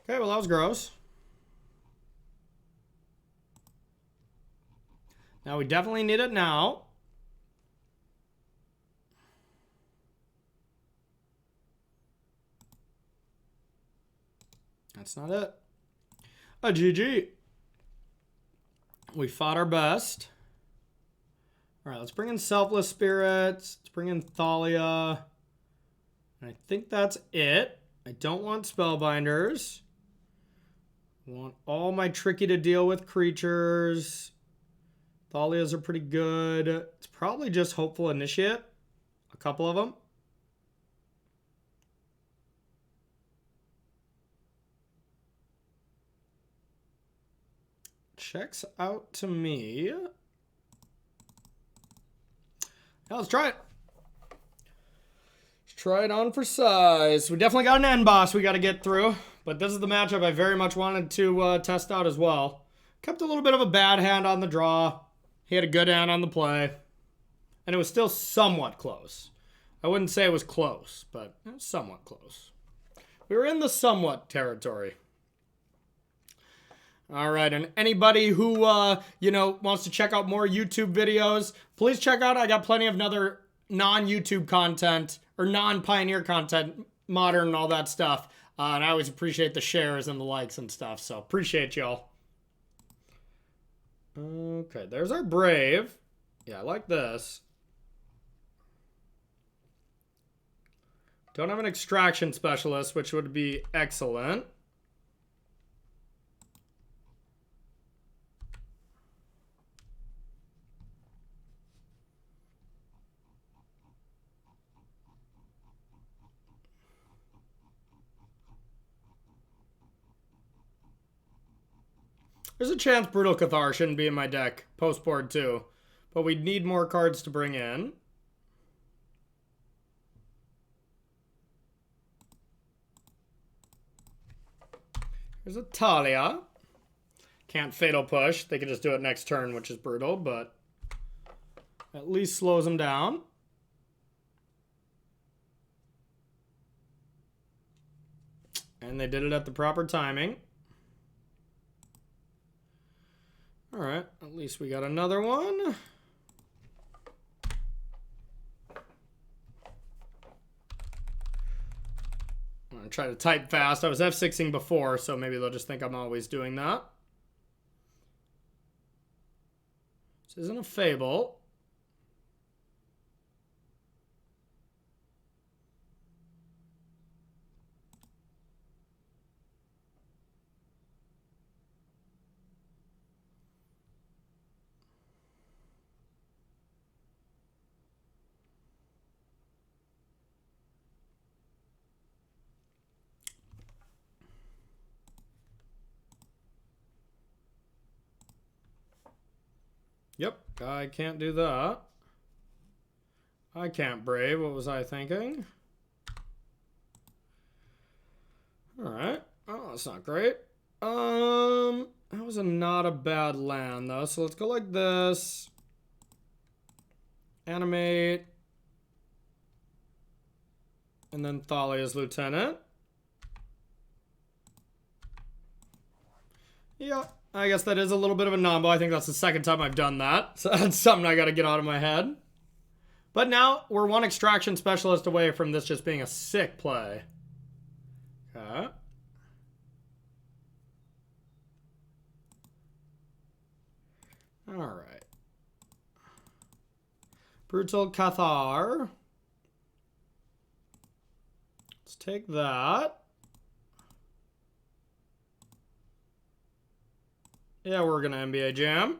Okay, well, that was gross. Now we definitely need it now. That's not it. A GG. We fought our best. All right, let's bring in Selfless Spirits. Let's bring in Thalia. And I think that's it. I don't want Spellbinders. I want all my tricky to deal with creatures. Thalias are pretty good. It's probably just Hopeful Initiate. A couple of them. Checks out to me. Yeah, let's try it. Let's try it on for size. We definitely got an end boss we got to get through. But this is the matchup I very much wanted to test out as well. Kept a little bit of a bad hand on the draw. He had a good hand on the play. And it was still somewhat close. I wouldn't say it was close, but it was somewhat close. We were in the somewhat territory. All right, and anybody who, wants to check out more YouTube videos, please check out, I got plenty of other non-YouTube content, or non-Pioneer content, modern and all that stuff. And I always appreciate the shares and the likes and stuff, so appreciate y'all. Okay, there's our Brave. Yeah, I like this. Don't have an Extraction Specialist, which would be excellent. There's a chance Brutal Cathar shouldn't be in my deck post-board too. But we need more cards to bring in. There's a Thalia. Can't Fatal Push. They can just do it next turn, which is brutal, but at least slows them down. And they did it at the proper timing. All right, at least we got another one. I'm gonna try to type fast. I was F6ing before, so maybe they'll just think I'm always doing that. This isn't a Fable. Yep, I can't do that. I can't Brave. What was I thinking? All right. Oh, that's not great. That was not a bad land though. So let's go like this. Animate. And then Thalia's Lieutenant. Yep. I guess that is a little bit of a nombo. I think that's the second time I've done that. So that's something I got to get out of my head. But now we're one Extraction Specialist away from this just being a sick play. Okay. All right. Brutal Cathar. Let's take that. Yeah, we're going to NBA Jam.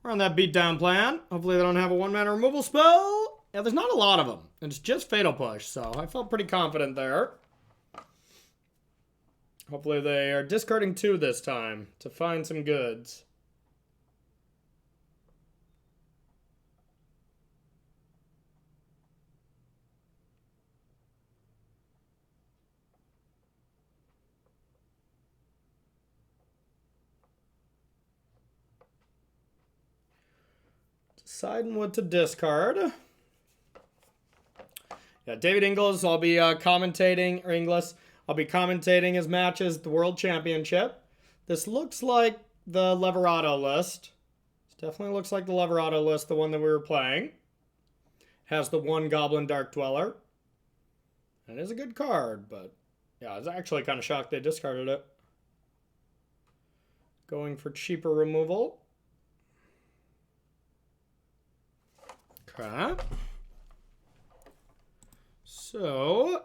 We're on that beatdown plan. Hopefully they don't have a one-mana removal spell. Yeah, there's not a lot of them. It's just Fatal Push, so I felt pretty confident there. Hopefully they are discarding 2 this time to find some goods. Deciding what to discard. Yeah, David Ingles, I'll be commentating, or Inglis, I'll be commentating his matches at the World Championship. This looks like the Leverado list. This definitely looks like the Leverado list, the one that we were playing. Has the 1 Goblin Dark Dweller. And it is a good card, but yeah, I was actually kind of shocked they discarded it. Going for cheaper removal. Okay. So,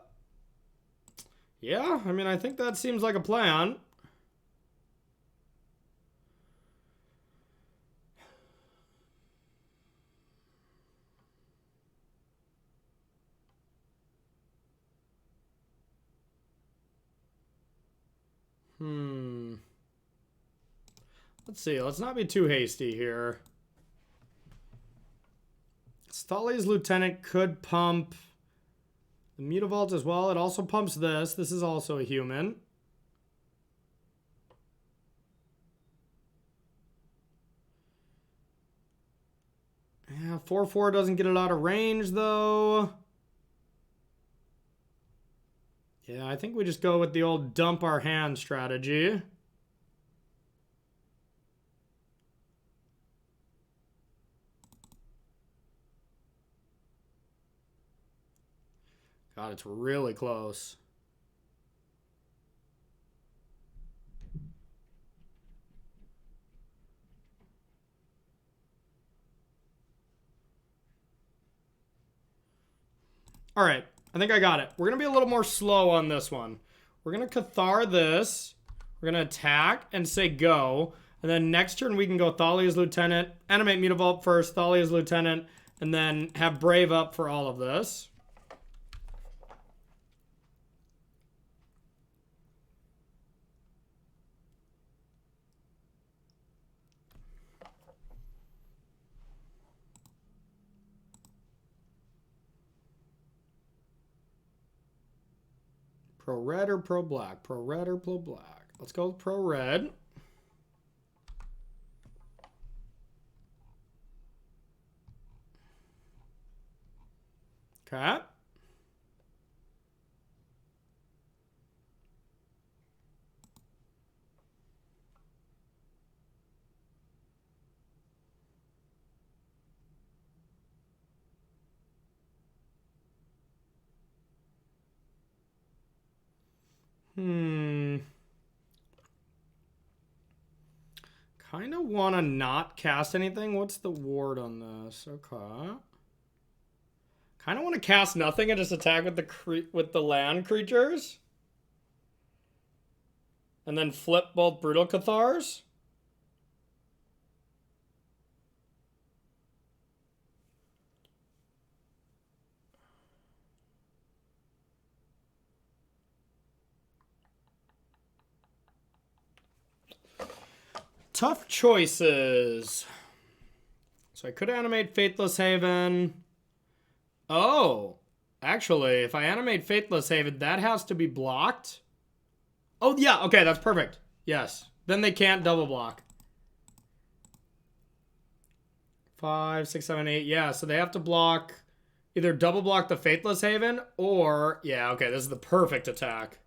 yeah, I mean, I think that seems like a plan. Let's see, let's not be too hasty here. Thalia's Lieutenant could pump the Mutavault as well. It also pumps this. This is also a human. Yeah, 4/4 doesn't get it out of range, though. Yeah, I think we just go with the old dump our hand strategy. God, it's really close. All right, I think I got it. We're going to be a little more slow on this one. We're going to Cathar this. We're going to attack and say go. And then next turn we can go Thalia's Lieutenant, animate Mutavault first, Thalia's Lieutenant, and then have Brave up for all of this. Pro red or pro black? Pro red or pro black? Let's go with pro red. Okay. Kind of want to not cast anything. What's the ward on this? Okay. Kind of want to cast nothing and just attack with the land creatures. And then flip both Brutal Cathars. Tough choices. So I could animate Faithless Haven. Oh, actually, if I animate Faithless Haven, that has to be blocked. Oh, yeah, okay, that's perfect. Yes. Then they can't double block. 5, 6, 7, 8. Yeah, so they have to block, either double block the Faithless Haven or, yeah, okay, this is the perfect attack.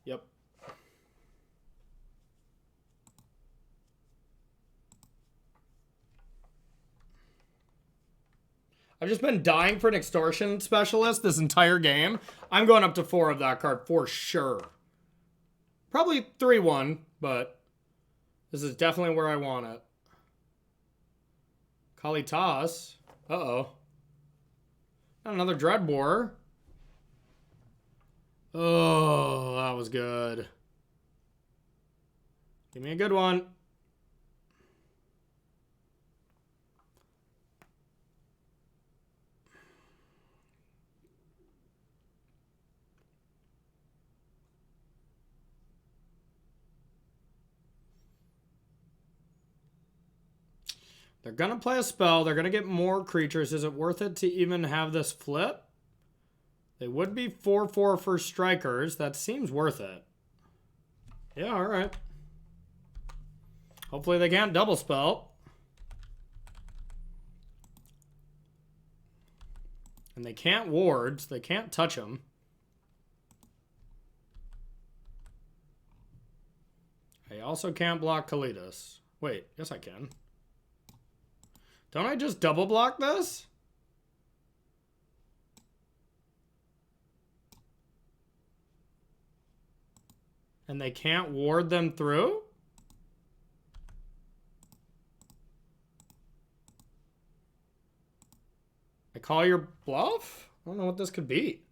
Yep. I've just been dying for an extortion specialist this entire game. I'm going up to 4 of that card for sure. Probably 3-1, but this is definitely where I want it. Kalitas. Uh-oh. Got another Dreadbore. Oh, that was good. Give me a good one. They're going to play a spell. They're going to get more creatures. Is it worth it to even have this flip? They would be 4/4 for strikers. That seems worth it. Yeah, all right. Hopefully they can't double spell. And they can't wards. They can't touch them. I also can't block Kalidas. Wait, yes I can. Don't I just double block this? And they can't ward them through? I call your bluff? I don't know what this could be.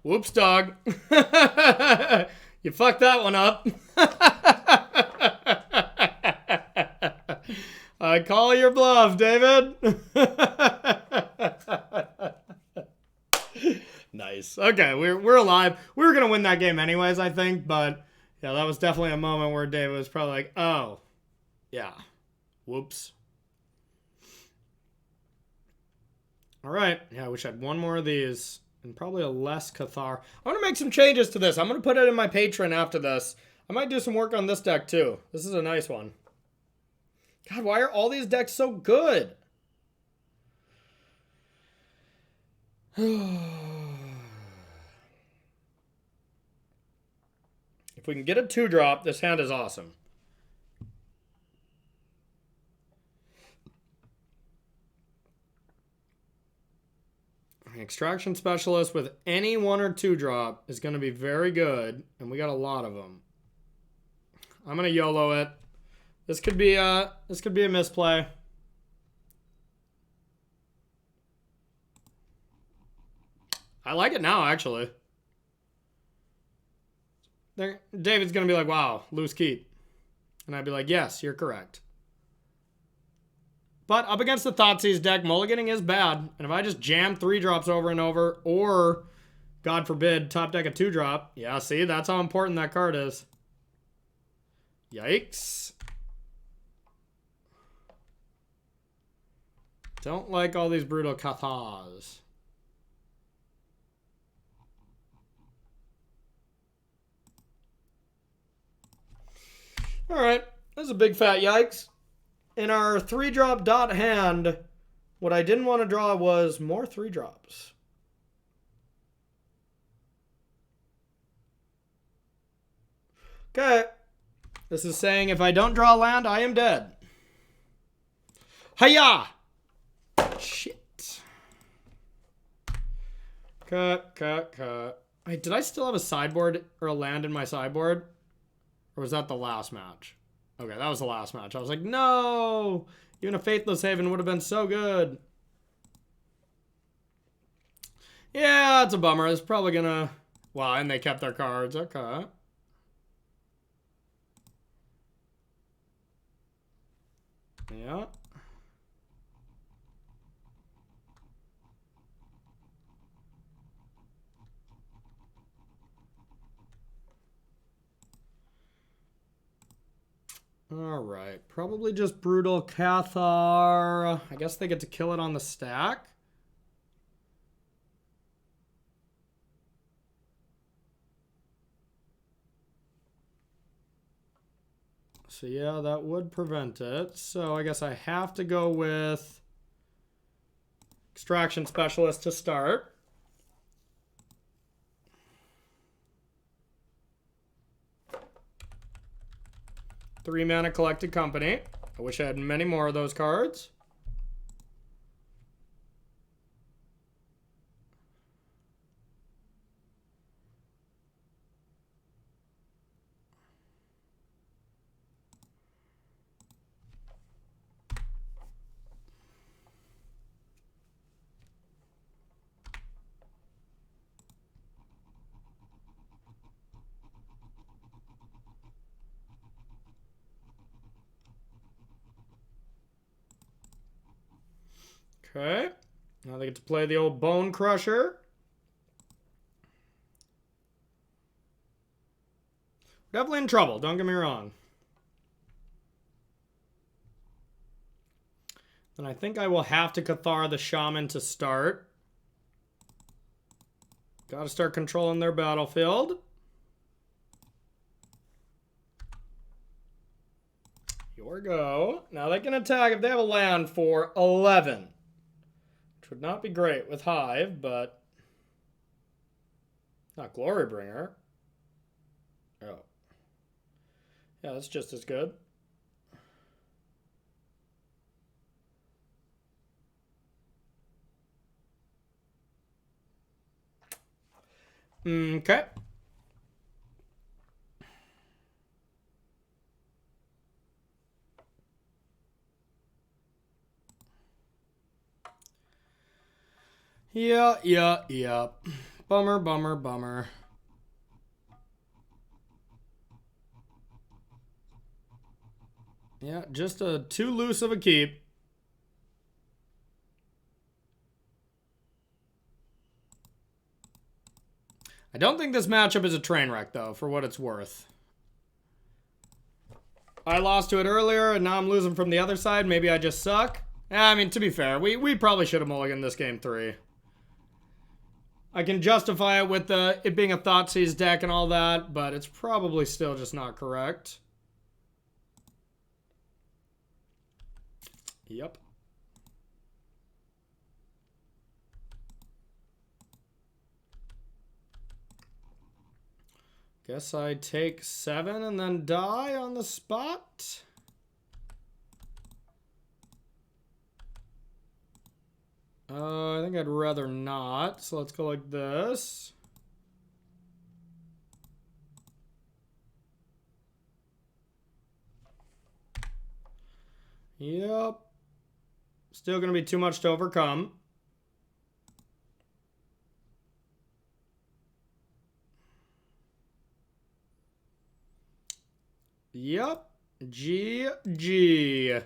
Whoops, dog. You fucked that one up. I call your bluff, David. Nice. Okay, we're alive. We were going to win that game anyways, I think. But, yeah, that was definitely a moment where David was probably like, oh, yeah. Whoops. All right. Yeah, I wish I had one more of these. And probably a less Cathar. I'm going to make some changes to this. I'm going to put it in my Patreon after this. I might do some work on this deck too. This is a nice one. God, why are all these decks so good? If we can get a 2-drop, this hand is awesome. Extraction Specialist with any 1 or 2 drop is going to be very good, and we got a lot of them. I'm going to YOLO it. This could be a misplay. I like it now, actually. David's going to be like, wow, loose keep. And I'd be like, yes, you're correct. But up against the Thoughtseize deck, mulliganing is bad. And if I just jam 3 drops over and over, or, God forbid, top deck a 2-drop. Yeah, see, that's how important that card is. Yikes. Don't like all these brutal Cathars. Alright, this is a big fat yikes. In our 3-drop dot hand, what I didn't want to draw was more 3-drops. Okay. This is saying if I don't draw land, I am dead. Hiya! Shit. Cut. Wait, did I still have a sideboard or a land in my sideboard? Or was that the last match? Okay, that was the last match. I was like, no! Even a Faithless Haven would have been so good. Yeah, it's a bummer. It's probably gonna... Wow, and they kept their cards. Okay. Yeah. Alright, probably just Brutal Cathar. I guess they get to kill it on the stack. So yeah, that would prevent it. So I guess I have to go with Extraction Specialist to start. Three mana Collected Company. I wish I had many more of those cards. Okay. Now they get to play the old Bone Crusher. Definitely in trouble, don't get me wrong. Then I think I will have to Cathar the Shaman to start. Gotta start controlling their battlefield. Here we go. Now they can attack if they have a land for 11. Which would not be great with Hive, but... not Glorybringer. Oh. Yeah, that's just as good. Okay. Yeah. Bummer. Yeah, just too loose of a keep. I don't think this matchup is a train wreck, though, for what it's worth. I lost to it earlier, and now I'm losing from the other side. Maybe I just suck. I mean, to be fair, we probably should have mulliganed this game 3. I can justify it with it being a Thoughtseize deck and all that, but it's probably still just not correct. Yep. Guess I take 7 and then die on the spot. I think I'd rather not. So let's go like this. Yep. Still going to be too much to overcome. Yep. GG.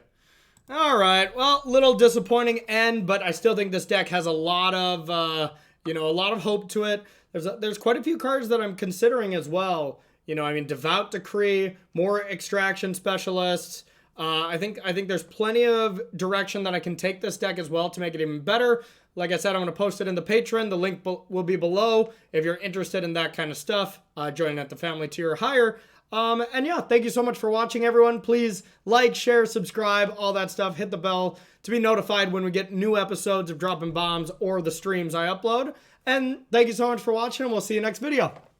All right. Well, little disappointing end, but I still think this deck has a lot of, a lot of hope to it. There's quite a few cards that I'm considering as well. You know, I mean, Devout Decree, more extraction specialists. I think there's plenty of direction that I can take this deck as well to make it even better. Like I said, I'm going to post it in the Patreon. The link will be below if you're interested in that kind of stuff. Join at the family tier or higher. And yeah, thank you so much for watching, everyone. Please like, share, subscribe, all that stuff. Hit the bell to be notified when we get new episodes of Droppin' Bombs or the streams I upload. And thank you so much for watching, and we'll see you next video.